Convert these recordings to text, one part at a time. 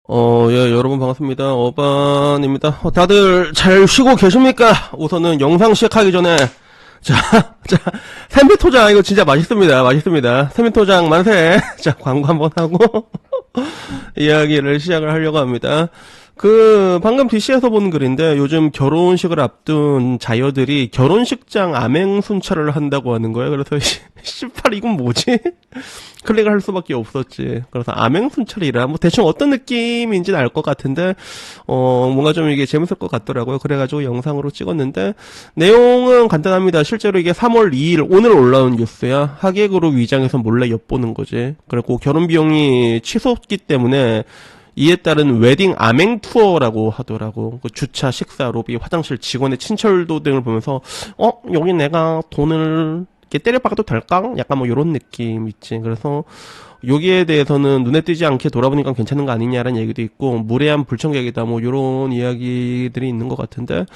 예, 여러분 반갑습니다. 어반입니다. 다들 잘 쉬고 계십니까? 우선은 영상 시작하기 전에, 자, 자, 샌비토장, 이거 진짜 맛있습니다. 맛있습니다. 샌비토장 만세! 자, 광고 한번 하고, 이야기를 시작을 하려고 합니다. 방금 DC에서 본 글인데, 요즘 결혼식을 앞둔 자녀들이 결혼식장 암행 순찰을 한다고 하는 거예요. 그래서, 18, 이건 뭐지? 클릭을 할 수밖에 없었지. 그래서 암행 순찰이라, 뭐 대충 어떤 느낌인지는 알 것 같은데, 뭔가 좀 이게 재밌을 것 같더라고요. 그래가지고 영상으로 찍었는데, 내용은 간단합니다. 실제로 이게 3월 2일, 오늘 올라온 뉴스야. 하객으로 위장해서 몰래 엿보는 거지. 그리고 결혼 비용이 치솟기 때문에, 이에 따른 웨딩 암행 투어라고 하더라고. 그 주차, 식사, 로비, 화장실, 직원의 친철도 등을 보면서 여기 내가 돈을 이렇게 때려박아도 될까? 약간 뭐 요런 느낌 있지. 그래서 여기에 대해서는 눈에 띄지 않게 돌아보니까 괜찮은 거 아니냐라는 얘기도 있고, 무례한 불청객이다, 뭐 요런 이야기들이 있는 것 같은데,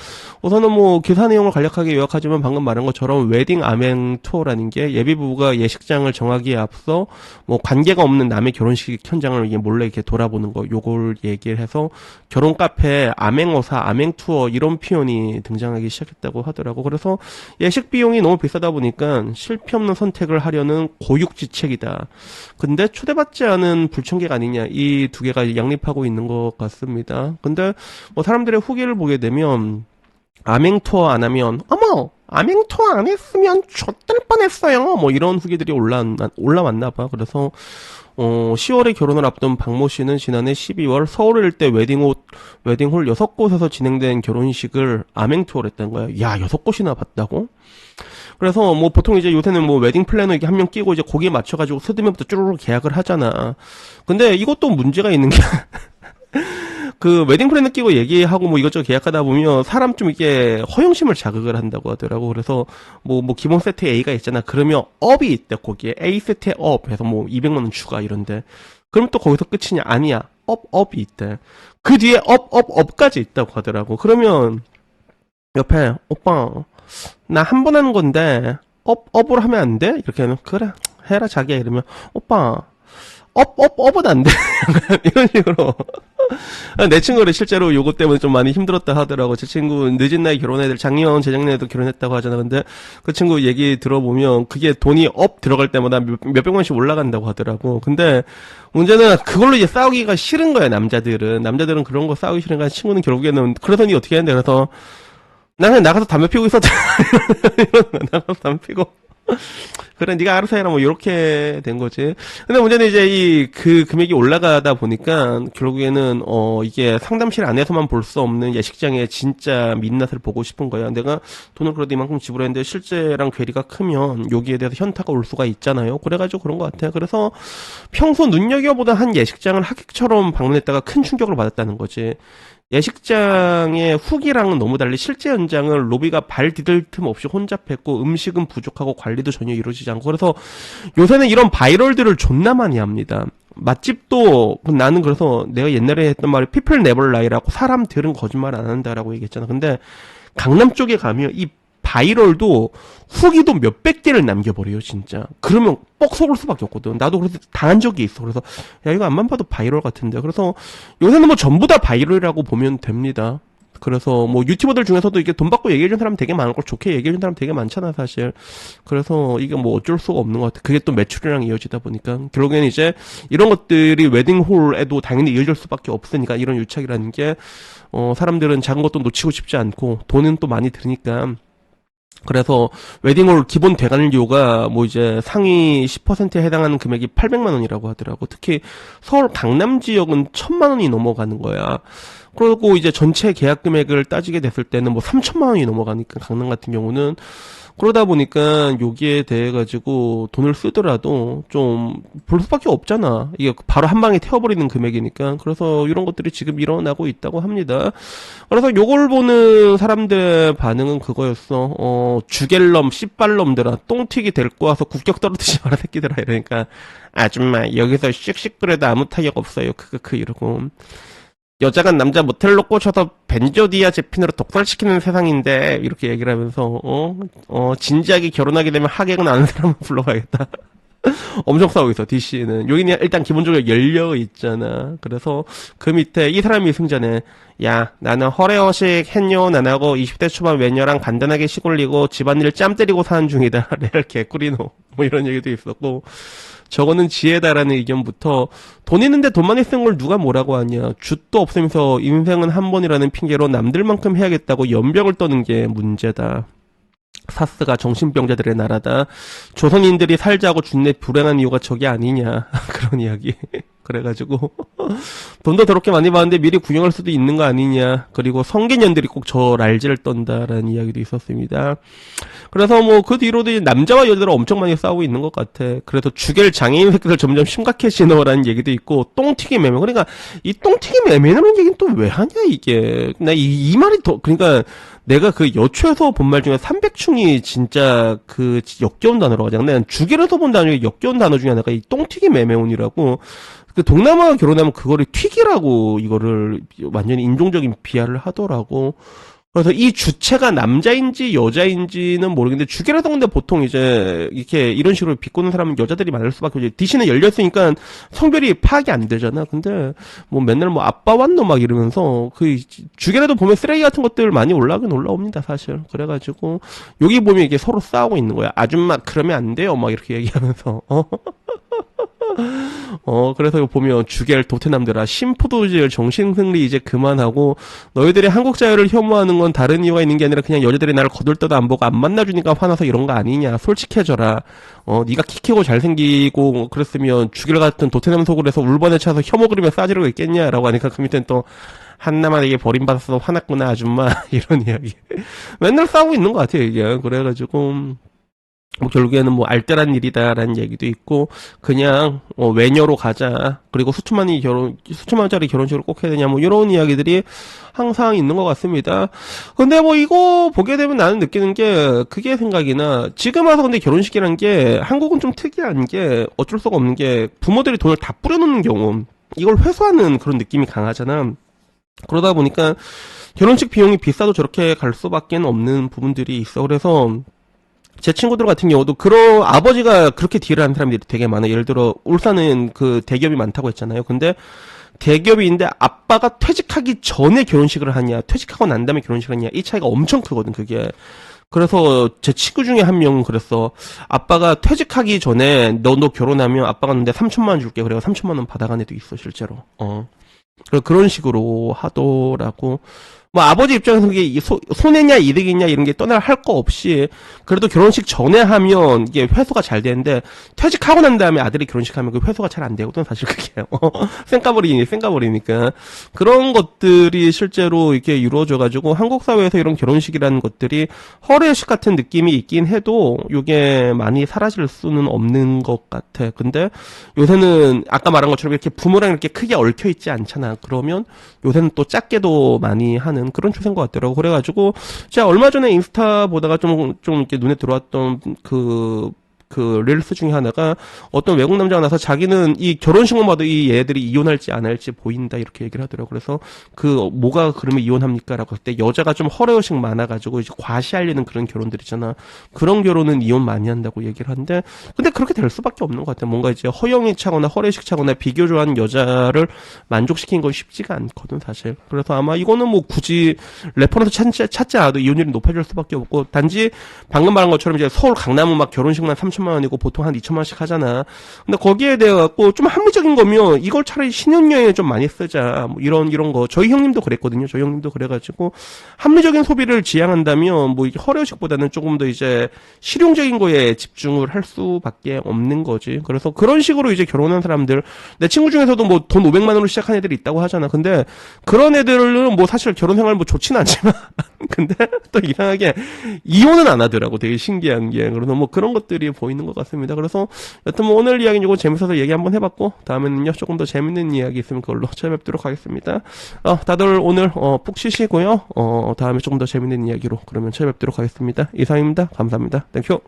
우선은 뭐 기사 내용을 간략하게 요약하자면 방금 말한 것처럼 웨딩 암행 투어라는 게 예비부부가 예식장을 정하기에 앞서 뭐 관계가 없는 남의 결혼식 현장을 이게 몰래 이렇게 돌아보는 거, 요걸 얘기를 해서 결혼 카페 암행어사, 암행 투어 이런 표현이 등장하기 시작했다고 하더라고. 그래서 예식 비용이 너무 비싸다 보니까 실패 없는 선택을 하려는 고육지책이다. 근데 초대받지 않은 불청객 아니냐, 이 두 개가 양립하고 있는 것 같습니다. 근데 뭐 사람들의 후기를 보게 되면 암행 투어 안 하면 어머 암행 투어 안 했으면 좆될 뻔했어요, 뭐 이런 후기들이 올라왔나 봐. 그래서 10월에 결혼을 앞둔 박모 씨는 지난해 12월 서울 일대 웨딩홀 6곳에서 진행된 결혼식을 암행 투어를 했다는 거야. 야, 6곳이나 봤다고? 그래서 뭐 보통 이제 요새는 뭐 웨딩 플래너 이게 한 명 끼고 이제 거기에 맞춰가지고 스드면부터 쭈루루 계약을 하잖아. 근데 이것도 문제가 있는 게 그 웨딩 플래너 끼고 얘기하고 뭐 이것저것 계약하다 보면 사람 좀 이게 허영심을 자극을 한다고 하더라고. 그래서 뭐 기본 세트 A가 있잖아. 그러면 업이 있대. 거기에 A 세트에 업 해서 뭐 200만 원 추가 이런데. 그럼 또 거기서 끝이냐? 아니야. 업이 있대. 그 뒤에 업까지 있다고 하더라고. 그러면 옆에 오빠 나 한 번 하는 건데 업으로 하면 안 돼? 이렇게 하면 그래 해라 자기야. 이러면 오빠 업은 안 돼. 이런 식으로. 내 친구를 실제로 요거 때문에 좀 많이 힘들었다 하더라고. 제 친구 늦은 나이 결혼한 애들 작년 재작년에도 결혼했다고 하잖아. 근데 그 친구 얘기 들어보면 그게 돈이 업 들어갈 때마다 몇백만씩 올라간다고 하더라고. 근데 문제는 그걸로 이제 싸우기가 싫은 거야. 남자들은 그런 거 싸우기 싫은 거야. 친구는 결국에는 그러더니 어떻게 했는데, 그래서 나는 나가서 담배 피우고 있었잖아. 나가서 담배 피고. 그래, 네가 알아서 해라, 뭐, 요렇게 된 거지. 근데 문제는 이제 그 금액이 올라가다 보니까, 결국에는, 이게 상담실 안에서만 볼 수 없는 예식장의 진짜 민낯을 보고 싶은 거야. 내가 돈을 그래도 이만큼 지불했는데, 실제랑 괴리가 크면, 여기에 대해서 현타가 올 수가 있잖아요. 그래가지고 그런 것 같아요. 그래서, 평소 눈여겨보던 한 예식장을 하객처럼 방문했다가 큰 충격을 받았다는 거지. 예식장의 후기랑은 너무 달리 실제 현장은 로비가 발 디딜 틈 없이 혼잡했고, 음식은 부족하고 관리도 전혀 이루어지지 않고. 그래서 요새는 이런 바이럴들을 존나 많이 합니다. 맛집도, 나는 그래서 내가 옛날에 했던 말이 people never lie라고, 사람들은 거짓말 안 한다라고 얘기했잖아. 근데 강남 쪽에 가면 이 바이럴도 후기도 몇백 개를 남겨버려요, 진짜. 그러면 뻑 속을 수밖에 없거든. 나도 그래서 당한 적이 있어. 그래서 야, 이거 안만 봐도 바이럴 같은데. 그래서 요새는 뭐 전부 다 바이럴이라고 보면 됩니다. 그래서 뭐 유튜버들 중에서도 이게 돈 받고 얘기해준 사람 되게 많을 걸, 좋게 얘기해준 사람 되게 많잖아, 사실. 그래서 이게 뭐 어쩔 수가 없는 것 같아. 그게 또 매출이랑 이어지다 보니까 결국에는 이제 이런 것들이 웨딩홀에도 당연히 이어질 수밖에 없으니까, 이런 유착이라는 게 사람들은 작은 것도 놓치고 싶지 않고 돈은 또 많이 드니까. 그래서 웨딩홀 기본 대관료가 뭐 이제 상위 10%에 해당하는 금액이 800만 원이라고 하더라고. 특히 서울 강남 지역은 1000만 원이 넘어가는 거야. 그리고 이제 전체 계약 금액을 따지게 됐을 때는 뭐 3천만 원이 넘어가니까, 강남 같은 경우는. 그러다 보니까 여기에 대해 가지고 돈을 쓰더라도 좀 볼 수밖에 없잖아. 이게 바로 한 방에 태워버리는 금액이니까. 그래서 이런 것들이 지금 일어나고 있다고 합니다. 그래서 요걸 보는 사람들의 반응은 그거였어. 주갤럼 씨발놈들아, 똥튀기 데리고 와서 국격 떨어뜨리지 마라 새끼들아. 이러니까 아줌마 여기서 씩씩거려도 아무 타격 없어요. 이러고. 여자가 남자 모텔로 꽂혀서 벤조디아제핀으로 독살시키는 세상인데, 이렇게 얘기를 하면서 진지하게 결혼하게 되면 하객은 아는 사람을 불러가야겠다. 엄청 싸우고 있어, DC는. 여기는 일단 기본적으로 열려 있잖아. 그래서 그 밑에 이 사람이 승자네. 야, 나는 허례허식 했뇨. 나하고 20대 초반 외녀랑 간단하게 시골리고 집안일 짬 때리고 사는 중이다. 레알 개꿀이노. 뭐 이런 얘기도 있었고. 저거는 지혜다라는 의견부터 돈 있는데 돈 많이 쓴 걸 누가 뭐라고 하냐. 죗도 없으면서 인생은 한 번이라는 핑계로 남들만큼 해야겠다고 연병을 떠는 게 문제다. 사스가 정신병자들의 나라다. 조선인들이 살자고 준내 불행한 이유가 저게 아니냐. 그런 이야기. 그래가지고 돈도 더럽게 많이 받는데 미리 구경할 수도 있는 거 아니냐. 그리고 성계년들이 꼭 저 랄지를 떤다라는 이야기도 있었습니다. 그래서 뭐 그 뒤로도 이제 남자와 여자들 엄청 많이 싸우고 있는 것 같아. 그래서 죽일 장애인 새끼들 점점 심각해지노라는 얘기도 있고, 똥튀기 매매. 그러니까 이 똥튀기 매매라는 얘기는 또 왜 하냐 이게. 나 이 말이 더, 그러니까 내가 그 여초에서 본 말 중에 300충이 진짜 그 역겨운 단어라고 하잖아. 난 주계에서 본 단어 중에 역겨운 단어 중에 하나가 이 똥튀기 매매혼이라고. 그 동남아가 결혼하면 그거를 튀기라고 이거를 완전히 인종적인 비하를 하더라고. 그래서 이 주체가 남자인지 여자인지는 모르겠는데 주계라서 근데 보통 이제 이렇게 이런 식으로 비꼬는 사람은 여자들이 많을 수밖에 없지. DC는 열렸으니까 성별이 파악이 안 되잖아. 근데 뭐 맨날 뭐 아빠 왔노 막 이러면서 그 주계라도 보면 쓰레기 같은 것들 많이 올라오긴 올라옵니다 사실. 그래가지고 여기 보면 이게 서로 싸우고 있는 거야. 아줌마 그러면 안 돼요 막 이렇게 얘기하면서 그래서 이거 보면 주겔 도태남들아 심포도질 정신승리 이제 그만하고 너희들이 한국 자유를 혐오하는 건 다른 이유가 있는 게 아니라 그냥 여자들이 나를 거들떠도 안 보고 안 만나주니까 화나서 이런 거 아니냐. 솔직해져라. 네가 키 크고 잘생기고 그랬으면 주겔 같은 도태남 속을 해서 울번에 차서 혐오 그리며 싸지르고 있겠냐라고 하니까 그 밑엔 또 한나만에게 버림받아서 화났구나 아줌마 이런 이야기. 맨날 싸우고 있는 것 같아요 이게. 그래가지고 뭐 결국에는 뭐 알뜰한 일이다라는 얘기도 있고 그냥 외녀로 가자. 그리고 수천만 원짜리 결혼식을 꼭 해야 되냐 뭐 이런 이야기들이 항상 있는 것 같습니다. 근데 뭐 이거 보게 되면 나는 느끼는 게 그게 생각이 나. 지금 와서 근데 결혼식이란 게 한국은 좀 특이한 게 어쩔 수가 없는 게 부모들이 돈을 다 뿌려놓는 경우 이걸 회수하는 그런 느낌이 강하잖아. 그러다 보니까 결혼식 비용이 비싸도 저렇게 갈 수밖에 없는 부분들이 있어. 그래서 제 친구들 같은 경우도 그런 아버지가 그렇게 딜을 하는 사람들이 되게 많아요. 예를 들어 울산은 그 대기업이 많다고 했잖아요. 근데 대기업인데 아빠가 퇴직하기 전에 결혼식을 하냐 퇴직하고 난 다음에 결혼식을 하냐 이 차이가 엄청 크거든 그게. 그래서 제 친구 중에 한 명은 그랬어. 아빠가 퇴직하기 전에 너 결혼하면 아빠가 너한테 3천만 원 줄게. 그래서 3천만 원 받아간 애도 있어 실제로. 그런 식으로 하더라고. 뭐 아버지 입장에서 그게 손해냐 이득이냐 이런 게 떠날 할 거 없이 그래도 결혼식 전에 하면 이게 회수가 잘 되는데 퇴직하고 난 다음에 아들이 결혼식 하면 그 회수가 잘 안 되거든 사실 그게. 쌩까버리니까 그런 것들이 실제로 이렇게 이루어져 가지고 한국 사회에서 이런 결혼식이라는 것들이 허례식 같은 느낌이 있긴 해도 이게 많이 사라질 수는 없는 것 같아. 근데 요새는 아까 말한 것처럼 이렇게 부모랑 이렇게 크게 얽혀 있지 않잖아. 그러면 요새는 또 작게도 많이 하는 그런 추세인 것 같더라고. 그래가지고 제가 얼마 전에 인스타 보다가 좀 이렇게 눈에 들어왔던 그 릴스 중에 하나가 어떤 외국 남자가 나서 자기는 이 결혼식만 봐도 이 얘들이 이혼할지 안 할지 보인다 이렇게 얘기를 하더라고. 그래서 그 뭐가 그러면 이혼합니까? 라고 할 때 여자가 좀 허례허식 많아가지고 이제 과시하려는 그런 결혼들 있잖아. 그런 결혼은 이혼 많이 한다고 얘기를 하는데 근데 그렇게 될 수밖에 없는 것 같아. 뭔가 이제 허영이 차거나 허례식 차거나 비교조한 여자를 만족시키는 건 쉽지가 않거든 사실. 그래서 아마 이거는 뭐 굳이 레퍼런스 찾지 않아도 이혼율이 높아질 수밖에 없고 단지 방금 말한 것처럼 이제 서울 강남은 막 결혼식만 3천만 원이고 보통 한 2천만 원씩 하잖아. 근데 거기에 대해 갖고 좀 합리적인 거면 이걸 차라리 신혼여행에 좀 많이 쓰자. 뭐 이런 거. 저희 형님도 그랬거든요. 저희 형님도 그래가지고 합리적인 소비를 지향한다면 뭐 허례식보다는 조금 더 이제 실용적인 거에 집중을 할 수밖에 없는 거지. 그래서 그런 식으로 이제 결혼한 사람들 내 친구 중에서도 뭐 돈 500만 원으로 시작한 애들이 있다고 하잖아. 근데 그런 애들은 뭐 사실 결혼 생활 뭐 좋지는 않지만 근데 또 이상하게 이혼은 안 하더라고. 되게 신기한 게. 그래서 뭐 그런 것들이 보이는 것 같습니다. 그래서 여튼 뭐 오늘 이야기는 이거 재밌어서 얘기 한번 해봤고 다음에는요 조금 더 재밌는 이야기 있으면 그걸로 찾아뵙도록 하겠습니다. 다들 오늘 푹 쉬시고요. 다음에 조금 더 재밌는 이야기로 그러면 찾아뵙도록 하겠습니다. 이상입니다. 감사합니다. 땡큐.